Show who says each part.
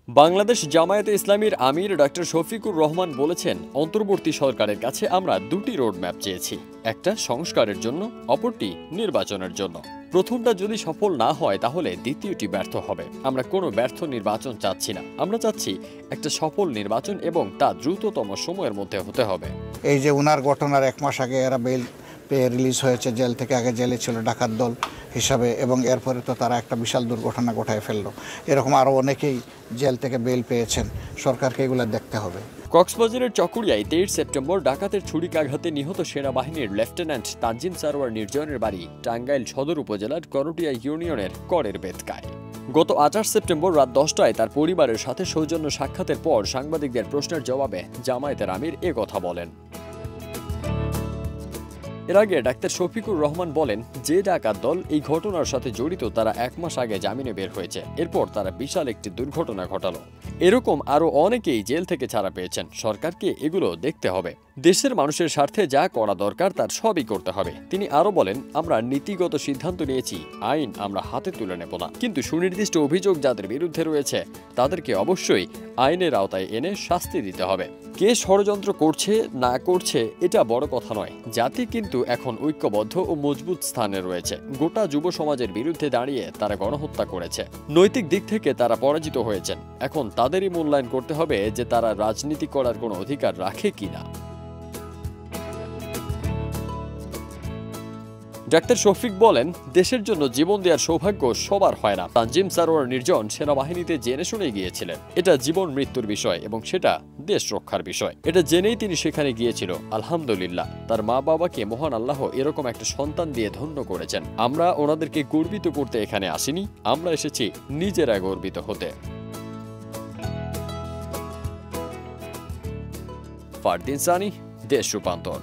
Speaker 1: বাংলাদেশ জামায়াতে ইসলামীর আমির ডক্টর শফিকুর রহমান বলেছেন, অন্তর্বর্তী সরকারের কাছে আমরা দুটি রোডম্যাপ চেয়েছি, একটা সংস্কারের জন্য, অপরটি নির্বাচনের জন্য। প্রথমটা যদি সফল না হয় তাহলে দ্বিতীয়টি ব্যর্থ হবে। আমরা কোনো ব্যর্থ নির্বাচন চাচ্ছি না, আমরা চাচ্ছি একটা সফল নির্বাচন এবং তা দ্রুততম সময়ের মধ্যে হতে হবে।
Speaker 2: এই যে উনার ঘটনার এক মাস আগে এরা বেল পেয়ে রিলিজ হয়েছে জেল থেকে, আগে জেলে ছিল ডাকাত দল হিসাবে, এবং এরপরে তো তারা একটা বিশাল দুর্ঘটনা ঘটায় ফেললো। এরকম আরও অনেকেই জেল থেকে বেল পেয়েছেন, সরকারকে এগুলো দেখতে হবে।
Speaker 1: কক্সবাজারের চকরিয়ায় 23 সেপ্টেম্বর ডাকাতের ছুরিকাঘাতে নিহত সেনাবাহিনীর লেফটেন্যান্ট তানজিম সারোয়ার নির্জনের বাড়ি টাঙ্গাইল সদর উপজেলার করটিয়া ইউনিয়নের করের বেতকায়। গত 28 সেপ্টেম্বর রাত 10টায় তার পরিবারের সাথে সৌজন্য সাক্ষাতের পর সাংবাদিকদের প্রশ্নের জবাবে জামায়াতের আমির কথা বলেন। এর আগে ডাক্তার শফিকুর রহমান বলেন, যে ডাকাত দল এই ঘটনার সাথে জড়িত তারা 1 মাস আগে জামিনে বের হয়েছে, এরপর তারা বিশাল একটি দুর্ঘটনা ঘটালো। এরকম আরও অনেকেই জেল থেকে ছাড়া পেয়েছেন। সরকারকে এগুলো দেখতে হবে। দেশের মানুষের স্বার্থে যা করা দরকার তার সবই করতে হবে। তিনি আরও বলেন, আমরা নীতিগত সিদ্ধান্ত নিয়েছি, আইন আমরা হাতে তুলে নেব না, কিন্তু সুনির্দিষ্ট অভিযোগ যাদের বিরুদ্ধে রয়েছে তাদেরকে অবশ্যই আইনের আওতায় এনে শাস্তি দিতে হবে। কে ষড়যন্ত্র করছে না করছে এটা বড় কথা নয়, জাতি কিন্তু এখন ঐক্যবদ্ধ ও মজবুত স্থানে রয়েছে। গোটা যুব সমাজের বিরুদ্ধে দাঁড়িয়ে তারা গণহত্যা করেছে, নৈতিক দিক থেকে তারা পরাজিত হয়েছেন। এখন তাদেরই মূল্যায়ন করতে হবে যে তারা রাজনীতি করার কোনো অধিকার রাখে কিনা। ডাক্তার শফিক বলেন, দেশের জন্য জীবন দেওয়ার সৌভাগ্য সবার হয় না। তানজিম সারোয়ার নির্জন সেনাবাহিনীতে জেনে শুনে গিয়েছিলেন। এটা জীবন মৃত্যুর বিষয় এবং সেটা দেশ রক্ষার বিষয়। এটা জেনেই তিনি সেখানে গিয়েছিল। আলহামদুলিল্লাহ, তার মা বাবাকে মহান আল্লাহ এরকম একটা সন্তান দিয়ে ধন্য করেছেন। আমরা ওনাদেরকে গর্বিত করতে এখানে আসিনি, আমরা এসেছি নিজেরা গর্বিত হতে। ফারদিন সানি, দেশ রূপান্তর।